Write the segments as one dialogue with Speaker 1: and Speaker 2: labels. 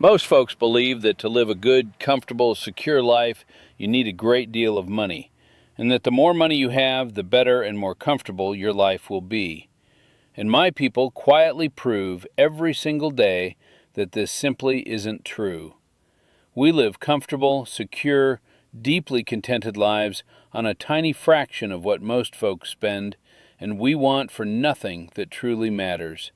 Speaker 1: Most folks believe that to live a good, comfortable, secure life, you need a great deal of money, and that the more money you have, the better and more comfortable your life will be. And my people quietly prove every single day that this simply isn't true. We live comfortable, secure, deeply contented lives on a tiny fraction of what most folks spend, and we want for nothing that truly matters.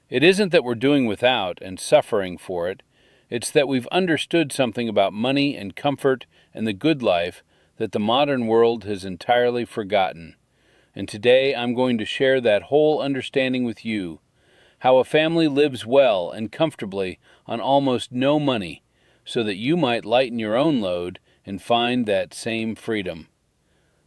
Speaker 1: It isn't that we're doing without and suffering for it. It's that we've understood something about money and comfort and the good life that the modern world has entirely forgotten. And today I'm going to share that whole understanding with you, how a family lives well and comfortably on almost no money, so that you might lighten your own load and find that same freedom.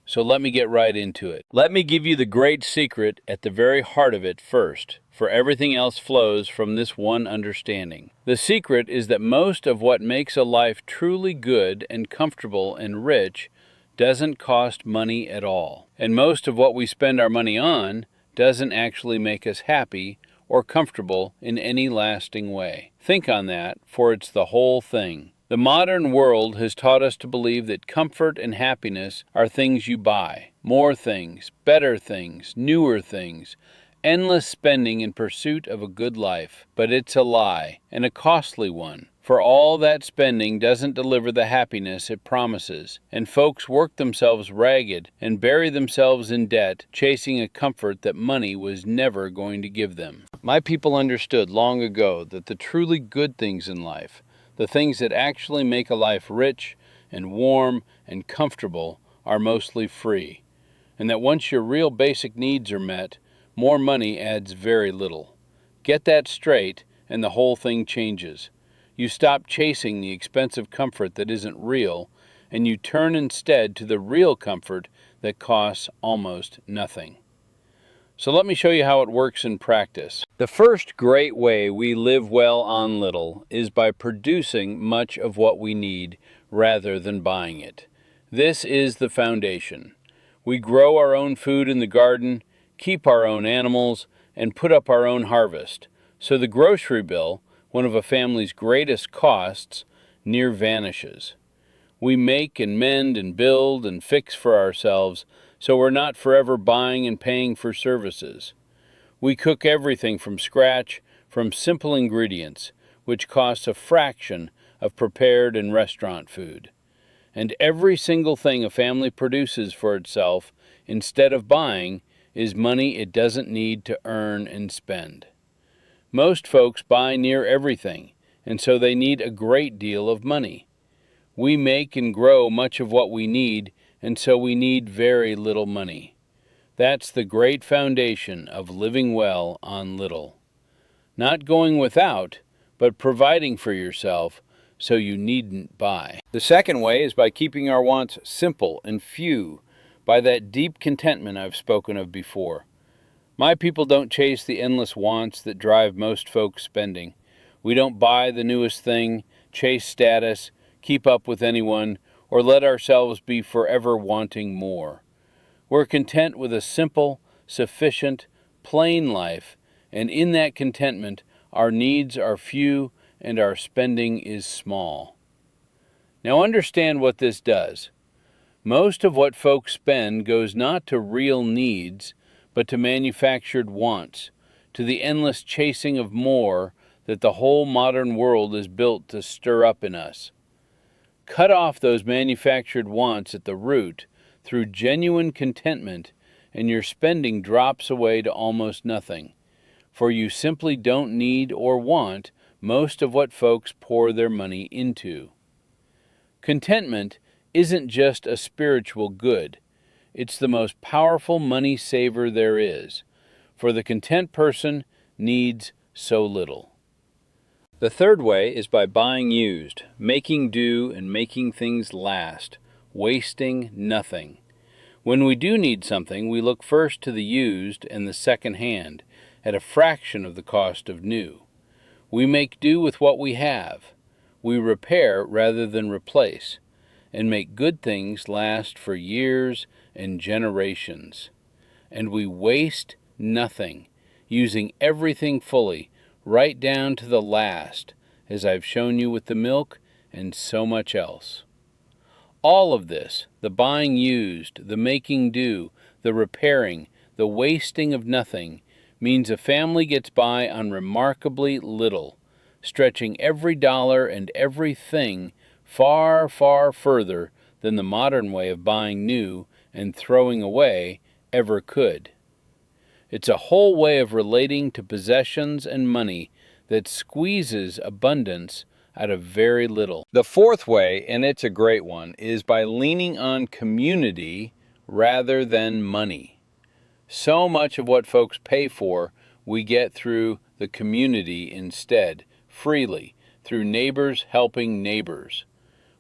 Speaker 1: So let me get right into it. Let me give you the great secret at the very heart of it first, for everything else flows from this one understanding. The secret is that most of what makes a life truly good and comfortable and rich doesn't cost money at all. And most of what we spend our money on doesn't actually make us happy or comfortable in any lasting way. Think on that, for it's the whole thing. The modern world has taught us to believe that comfort and happiness are things you buy. More things, better things, newer things, endless spending in pursuit of a good life. But it's a lie, and a costly one. For all that spending doesn't deliver the happiness it promises, and folks work themselves ragged and bury themselves in debt, chasing a comfort that money was never going to give them. My people understood long ago that the truly good things in life, the things that actually make a life rich and warm and comfortable, are mostly free, and that once your real basic needs are met, more money adds very little. Get that straight, and the whole thing changes. You stop chasing the expensive comfort that isn't real, and you turn instead to the real comfort that costs almost nothing. So let me show you how it works in practice. The first great way we live well on little is by producing much of what we need rather than buying it. This is the foundation. We grow our own food in the garden, keep our own animals, and put up our own harvest. So the grocery bill, one of a family's greatest costs, near vanishes. We make and mend and build and fix for ourselves, so we're not forever buying and paying for services. We cook everything from scratch, from simple ingredients, which costs a fraction of prepared and restaurant food. And every single thing a family produces for itself, instead of buying, is money it doesn't need to earn and spend. Most folks buy near everything, and so they need a great deal of money. We make and grow much of what we need, and so we need very little money. That's the great foundation of living well on little. Not going without, but providing for yourself so you needn't buy. The second way is by keeping our wants simple and few, by that deep contentment I've spoken of before. My people don't chase the endless wants that drive most folks' spending. We don't buy the newest thing, chase status, keep up with anyone, or let ourselves be forever wanting more. We're content with a simple, sufficient, plain life, and in that contentment, our needs are few and our spending is small. Now understand what this does. Most of what folks spend goes not to real needs, but to manufactured wants, to the endless chasing of more that the whole modern world is built to stir up in us. Cut off those manufactured wants at the root through genuine contentment, and your spending drops away to almost nothing, for you simply don't need or want most of what folks pour their money into. Contentment isn't just a spiritual good. It's the most powerful money saver there is, for the content person needs so little. The third way is by buying used, making do and making things last, wasting nothing. When we do need something, we look first to the used and the second hand, at a fraction of the cost of new. We make do with what we have. We repair rather than replace, and make good things last for years and generations. And we waste nothing, using everything fully, right down to the last, as I've shown you with the milk and so much else. All of this, the buying used, the making do, the repairing, the wasting of nothing, means a family gets by on remarkably little, stretching every dollar and everything far, far further than the modern way of buying new and throwing away ever could. It's a whole way of relating to possessions and money that squeezes abundance out of very little. The fourth way, and it's a great one, is by leaning on community rather than money. So much of what folks pay for, we get through the community instead, freely, through neighbors helping neighbors.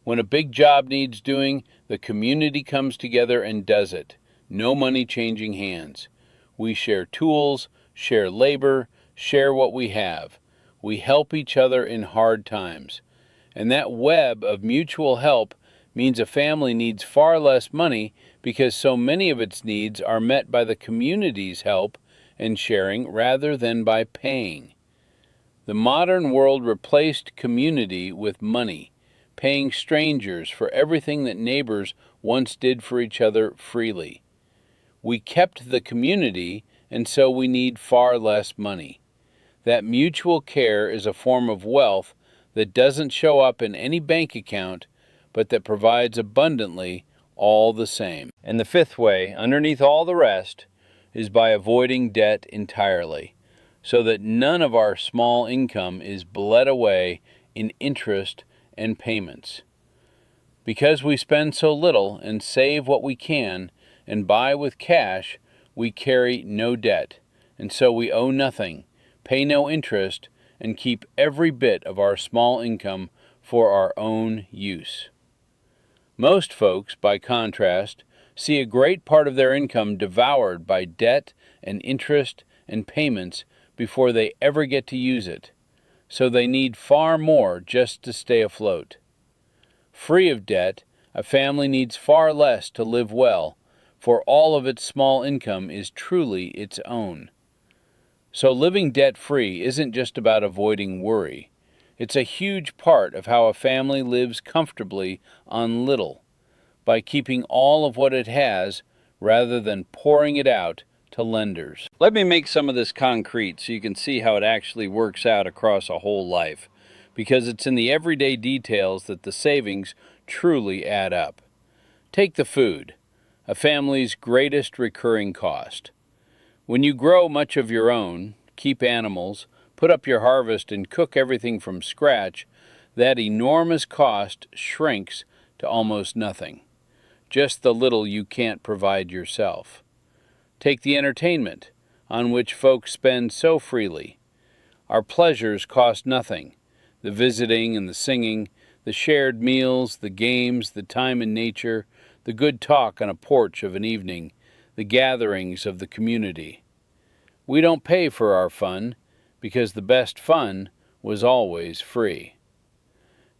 Speaker 1: When a big job needs doing, the community comes together and does it. No money changing hands. We share tools, share labor, share what we have. We help each other in hard times. And that web of mutual help means a family needs far less money because so many of its needs are met by the community's help and sharing rather than by paying. The modern world replaced community with money, paying strangers for everything that neighbors once did for each other freely. We kept the community, and so we need far less money. That mutual care is a form of wealth that doesn't show up in any bank account, but that provides abundantly all the same. And the fifth way, underneath all the rest, is by avoiding debt entirely, so that none of our small income is bled away in interest and payments. Because we spend so little and save what we can and buy with cash, we carry no debt, and so we owe nothing, pay no interest, and keep every bit of our small income for our own use. Most folks, by contrast, see a great part of their income devoured by debt and interest and payments before they ever get to use it, so they need far more just to stay afloat. Free of debt, a family needs far less to live well, for all of its small income is truly its own. So living debt-free isn't just about avoiding worry. It's a huge part of how a family lives comfortably on little, by keeping all of what it has rather than pouring it out to lenders. Let me make some of this concrete so you can see how it actually works out across a whole life, because it's in the everyday details that the savings truly add up. Take the food, a family's greatest recurring cost. When you grow much of your own, keep animals, put up your harvest, and cook everything from scratch, that enormous cost shrinks to almost nothing. Just the little you can't provide yourself. Take the entertainment, on which folks spend so freely. Our pleasures cost nothing. The visiting and the singing, the shared meals, the games, the time in nature, the good talk on a porch of an evening, the gatherings of the community. We don't pay for our fun, because the best fun was always free.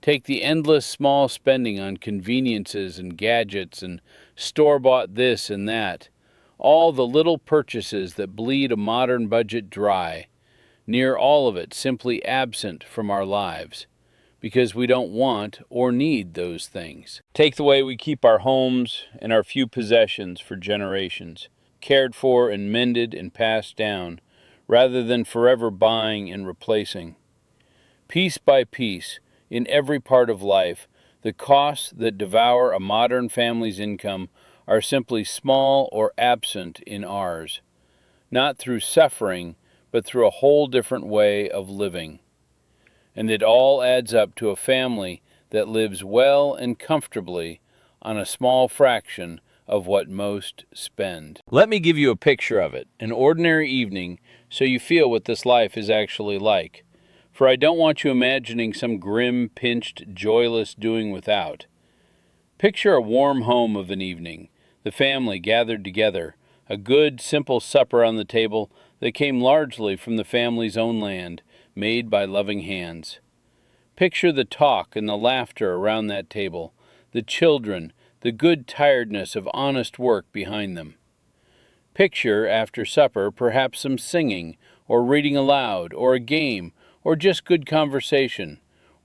Speaker 1: Take the endless small spending on conveniences and gadgets and store-bought this and that, all the little purchases that bleed a modern budget dry, near all of it simply absent from our lives, because we don't want or need those things. Take the way we keep our homes and our few possessions for generations, cared for and mended and passed down, rather than forever buying and replacing. Piece by piece, in every part of life, the costs that devour a modern family's income are simply small or absent in ours, not through suffering, but through a whole different way of living. And it all adds up to a family that lives well and comfortably on a small fraction of what most spend. Let me give you a picture of it, an ordinary evening, so you feel what this life is actually like. For I don't want you imagining some grim, pinched, joyless doing without. Picture a warm home of an evening, the family gathered together, a good, simple supper on the table that came largely from the family's own land, made by loving hands. Picture the talk and the laughter around that table, the children, the good tiredness of honest work behind them. Picture, after supper, perhaps some singing, or reading aloud, or a game, or just good conversation,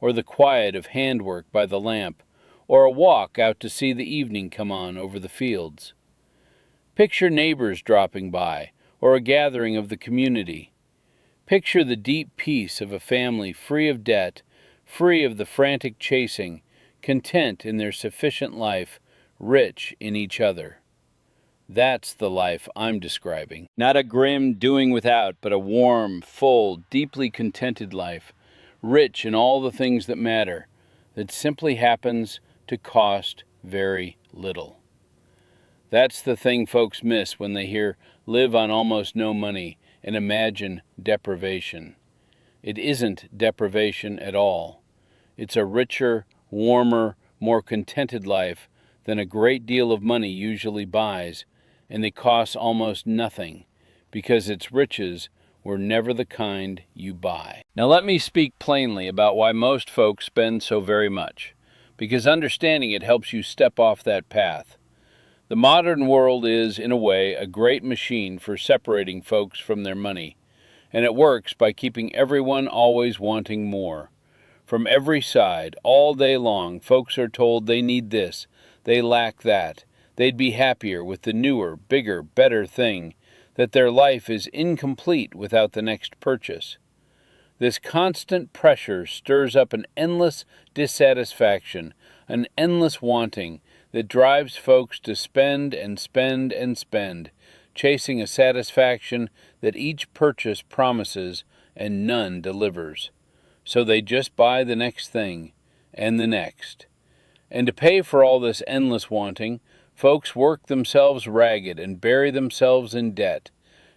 Speaker 1: or the quiet of handwork by the lamp, or a walk out to see the evening come on over the fields. Picture neighbors dropping by, or a gathering of the community. Picture the deep peace of a family free of debt, free of the frantic chasing, content in their sufficient life, rich in each other. That's the life I'm describing. Not a grim doing without, but a warm, full, deeply contented life, rich in all the things that matter, that simply happens to cost very little. That's the thing folks miss when they hear live on almost no money and imagine deprivation. It isn't deprivation at all. It's a richer, warmer, more contented life than a great deal of money usually buys, and it costs almost nothing, because its riches were never the kind you buy. Now let me speak plainly about why most folks spend so very much, because understanding it helps you step off that path. The modern world is, in a way, a great machine for separating folks from their money, and it works by keeping everyone always wanting more. From every side, all day long, folks are told they need this, they lack that, they'd be happier with the newer, bigger, better thing, that their life is incomplete without the next purchase. This constant pressure stirs up an endless dissatisfaction, an endless wanting that drives folks to spend and spend and spend, chasing a satisfaction that each purchase promises and none delivers. So they just buy the next thing, and the next. And to pay for all this endless wanting, folks work themselves ragged and bury themselves in debt,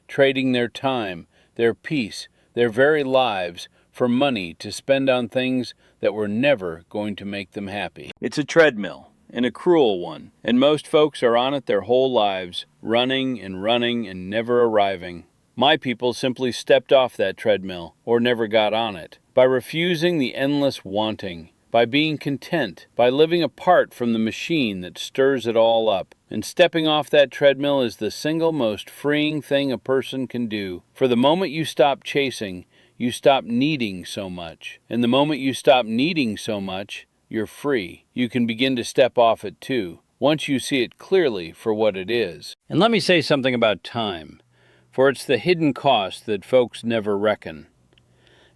Speaker 1: trading their time, their peace, their very lives for money to spend on things that were never going to make them happy. It's a treadmill, and a cruel one, and most folks are on it their whole lives, running and never arriving. My people simply stepped off that treadmill, or never got on it, by refusing the endless wanting, by being content, by living apart from the machine that stirs it all up. And stepping off that treadmill is the single most freeing thing a person can do. For the moment you stop chasing, you stop needing so much. And the moment you stop needing so much, you're free. You can begin to step off it too, once you see it clearly for what it is. And let me say something about time, for it's the hidden cost that folks never reckon.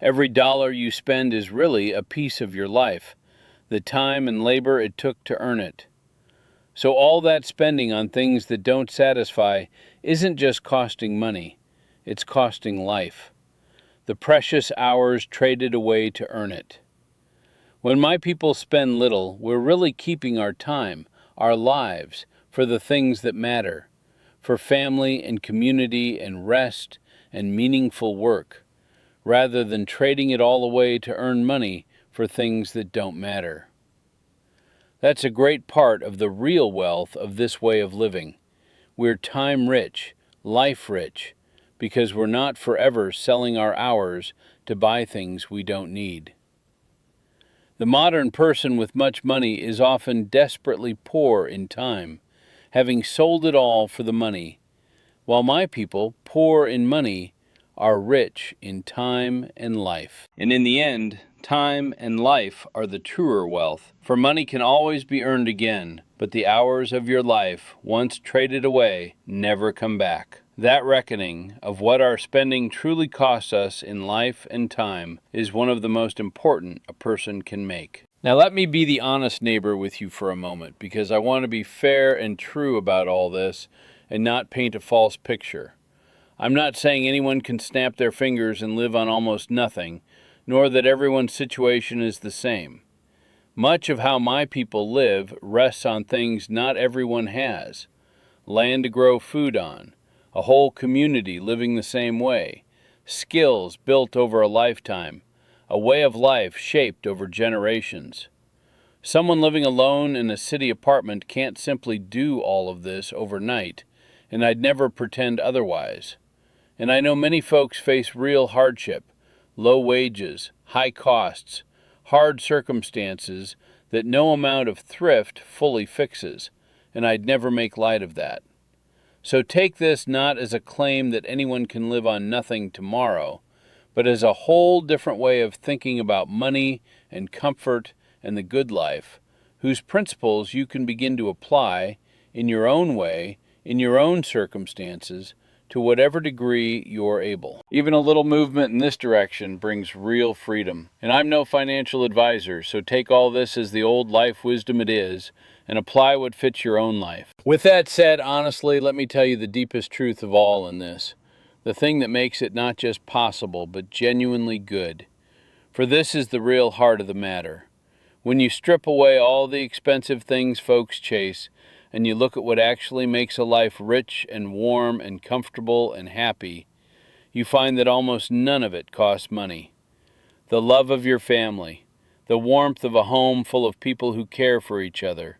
Speaker 1: Every dollar you spend is really a piece of your life, the time and labor it took to earn it. So all that spending on things that don't satisfy isn't just costing money, it's costing life. The precious hours traded away to earn it. When my people spend little, we're really keeping our time, our lives, for the things that matter, for family and community and rest and meaningful work, rather than trading it all away to earn money for things that don't matter. That's a great part of the real wealth of this way of living. We're time rich, life rich, because we're not forever selling our hours to buy things we don't need. The modern person with much money is often desperately poor in time, having sold it all for the money, while my people, poor in money, are rich in time and life. And in the end, time and life are the truer wealth, for money can always be earned again, but the hours of your life, once traded away, never come back. That reckoning of what our spending truly costs us in life and time is one of the most important a person can make. Now let me be the honest neighbor with you for a moment, because I want to be fair and true about all this and not paint a false picture. I'm not saying anyone can snap their fingers and live on almost nothing, nor that everyone's situation is the same. Much of how my people live rests on things not everyone has. Land to grow food on, a whole community living the same way, skills built over a lifetime, a way of life shaped over generations. Someone living alone in a city apartment can't simply do all of this overnight, and I'd never pretend otherwise. And I know many folks face real hardship, low wages, high costs, hard circumstances that no amount of thrift fully fixes, and I'd never make light of that. So take this not as a claim that anyone can live on nothing tomorrow, but as a whole different way of thinking about money and comfort and the good life, whose principles you can begin to apply in your own way, in your own circumstances, to whatever degree you're able. Even a little movement in this direction brings real freedom. And I'm no financial advisor, so take all this as the old life wisdom it is and apply what fits your own life. With that said, honestly, let me tell you the deepest truth of all in this. The thing that makes it not just possible, but genuinely good. For this is the real heart of the matter. When you strip away all the expensive things folks chase, and you look at what actually makes a life rich and warm and comfortable and happy, you find that almost none of it costs money. The love of your family, the warmth of a home full of people who care for each other,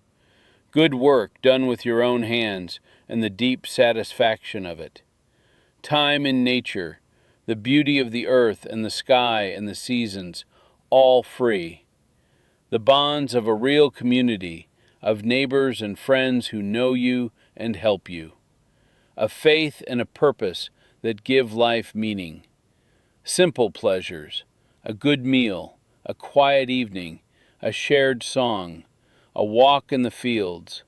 Speaker 1: good work done with your own hands, and the deep satisfaction of it, time in nature, the beauty of the earth and the sky and the seasons, all free, the bonds of a real community, of neighbors and friends who know you and help you, a faith and a purpose that give life meaning, simple pleasures, a good meal, a quiet evening, a shared song, a walk in the fields,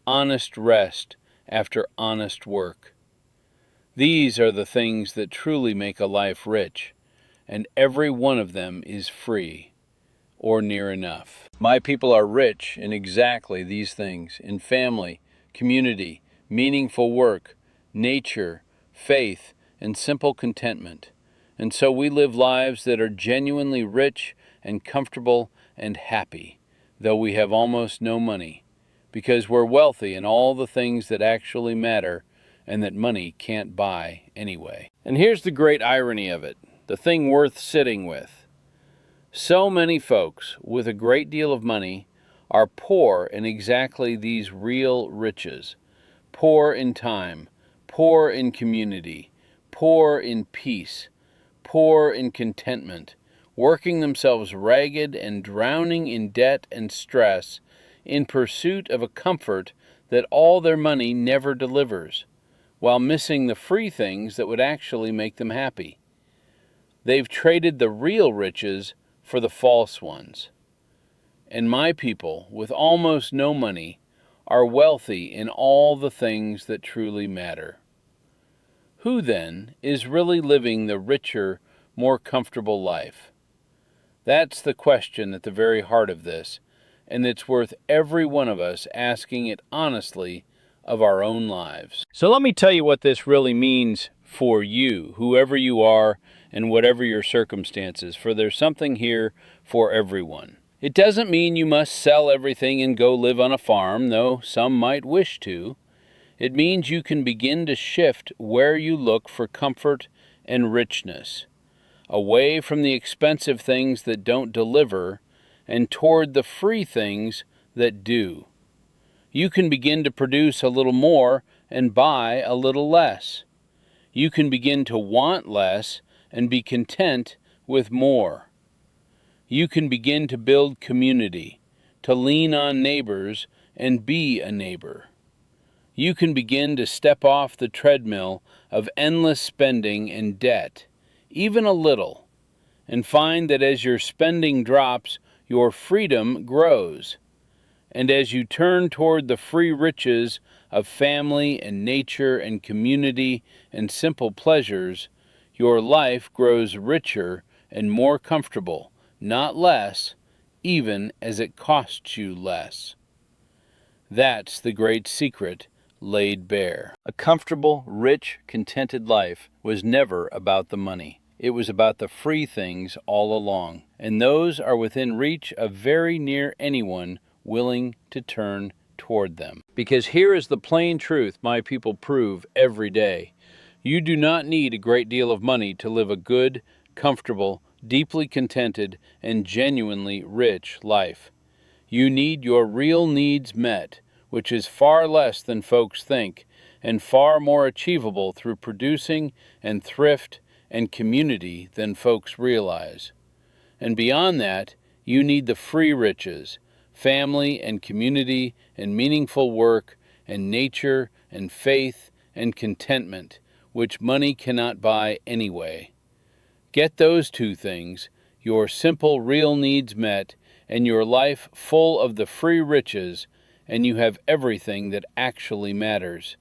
Speaker 1: honest rest after honest work. These are the things that truly make a life rich, and every one of them is free, or near enough. My people are rich in exactly these things, in family, community, meaningful work, nature, faith, and simple contentment. And so we live lives that are genuinely rich and comfortable and happy, though we have almost no money, because we're wealthy in all the things that actually matter and that money can't buy anyway. And here's the great irony of it, the thing worth sitting with. So many folks with a great deal of money are poor in exactly these real riches. Poor in time, poor in community, poor in peace, poor in contentment, working themselves ragged and drowning in debt and stress in pursuit of a comfort that all their money never delivers, while missing the free things that would actually make them happy. They've traded the real riches for the false ones. And my people, with almost no money, are wealthy in all the things that truly matter. Who, then, is really living the richer, more comfortable life? That's the question at the very heart of this, and it's worth every one of us asking it honestly of our own lives. So let me tell you what this really means for you, whoever you are, and whatever your circumstances, for there's something here for everyone. It doesn't mean you must sell everything and go live on a farm, though some might wish to. It means you can begin to shift where you look for comfort and richness, away from the expensive things that don't deliver and toward the free things that do. You can begin to produce a little more and buy a little less. You can begin to want less and be content with more. You can begin to build community, to lean on neighbors and be a neighbor. You can begin to step off the treadmill of endless spending and debt, even a little, and find that as your spending drops, your freedom grows. And as you turn toward the free riches of family and nature and community and simple pleasures, your life grows richer and more comfortable, not less, even as it costs you less. That's the great secret laid bare. A comfortable, rich, contented life was never about the money. It was about the free things all along, and those are within reach of very near anyone willing to turn toward them. Because here is the plain truth my people prove every day. You do not need a great deal of money to live a good, comfortable, deeply contented, and genuinely rich life. You need your real needs met, which is far less than folks think, and far more achievable through producing and thrift and community than folks realize. And beyond that, you need the free riches, family and community and meaningful work and nature and faith and contentment, which money cannot buy anyway. Get those two things, your simple, real needs met, and your life full of the free riches, and you have everything that actually matters.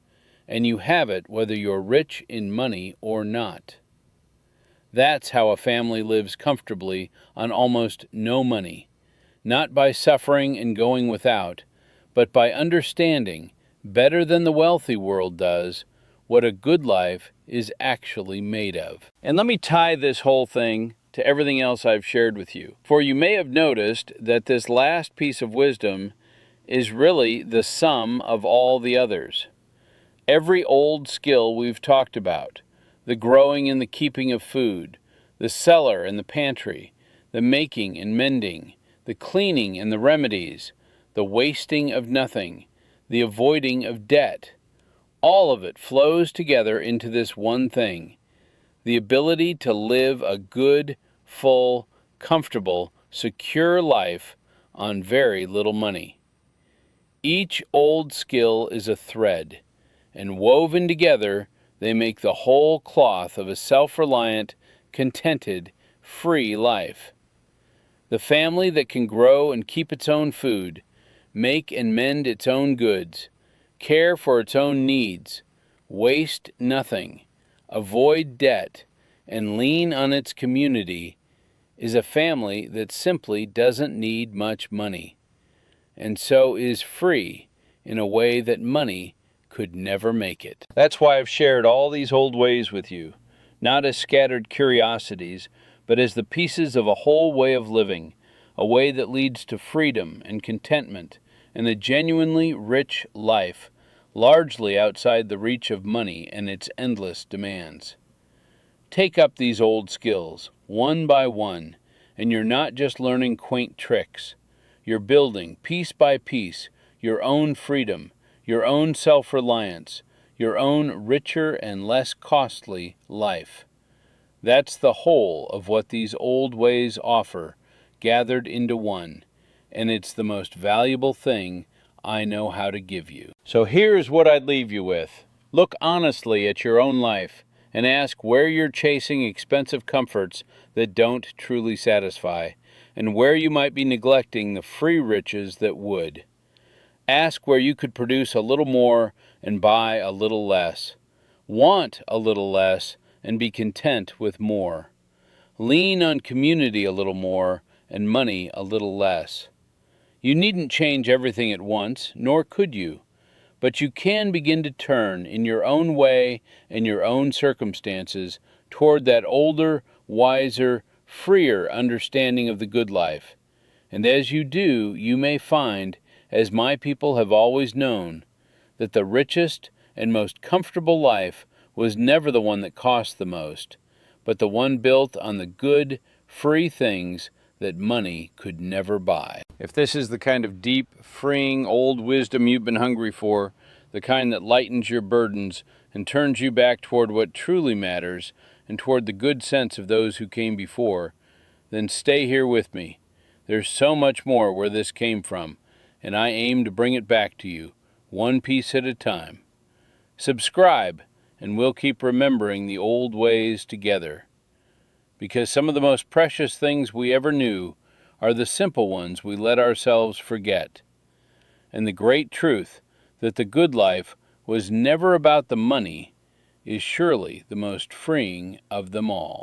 Speaker 1: And you have it whether you're rich in money or not. That's how a family lives comfortably on almost no money, not by suffering and going without, but by understanding, better than the wealthy world does, what a good life is actually made of. And let me tie this whole thing to everything else I've shared with you. For you may have noticed that this last piece of wisdom is really the sum of all the others. Every old skill we've talked about, the growing and the keeping of food, the cellar and the pantry, the making and mending, the cleaning and the remedies, the wasting of nothing, the avoiding of debt, all of it flows together into this one thing, the ability to live a good, full, comfortable, secure life on very little money. Each old skill is a thread, and woven together they make the whole cloth of a self-reliant, contented, free life. The family that can grow and keep its own food, make and mend its own goods, care for its own needs, waste nothing, avoid debt, and lean on its community, is a family that simply doesn't need much money, and so is free in a way that money could never make it. That's why I've shared all these old ways with you, not as scattered curiosities, but as the pieces of a whole way of living, a way that leads to freedom and contentment and a genuinely rich life, largely outside the reach of money and its endless demands. Take up these old skills, one by one, and you're not just learning quaint tricks. You're building, piece by piece, your own freedom, your own self-reliance, your own richer and less costly life. That's the whole of what these old ways offer, gathered into one, and it's the most valuable thing I know how to give you. So here's what I'd leave you with. Look honestly at your own life and ask where you're chasing expensive comforts that don't truly satisfy, and where you might be neglecting the free riches that would. Ask where you could produce a little more and buy a little less. Want a little less and be content with more. Lean on community a little more and money a little less. You needn't change everything at once, nor could you, but you can begin to turn in your own way and your own circumstances toward that older, wiser, freer understanding of the good life. And as you do, you may find, as my people have always known, that the richest and most comfortable life was never the one that cost the most, but the one built on the good, free things that money could never buy. If this is the kind of deep, freeing old wisdom you've been hungry for, the kind that lightens your burdens and turns you back toward what truly matters and toward the good sense of those who came before, then stay here with me. There's so much more where this came from, and I aim to bring it back to you, one piece at a time. Subscribe, and we'll keep remembering the old ways together. Because some of the most precious things we ever knew are the simple ones we let ourselves forget. And the great truth that the good life was never about the money is surely the most freeing of them all.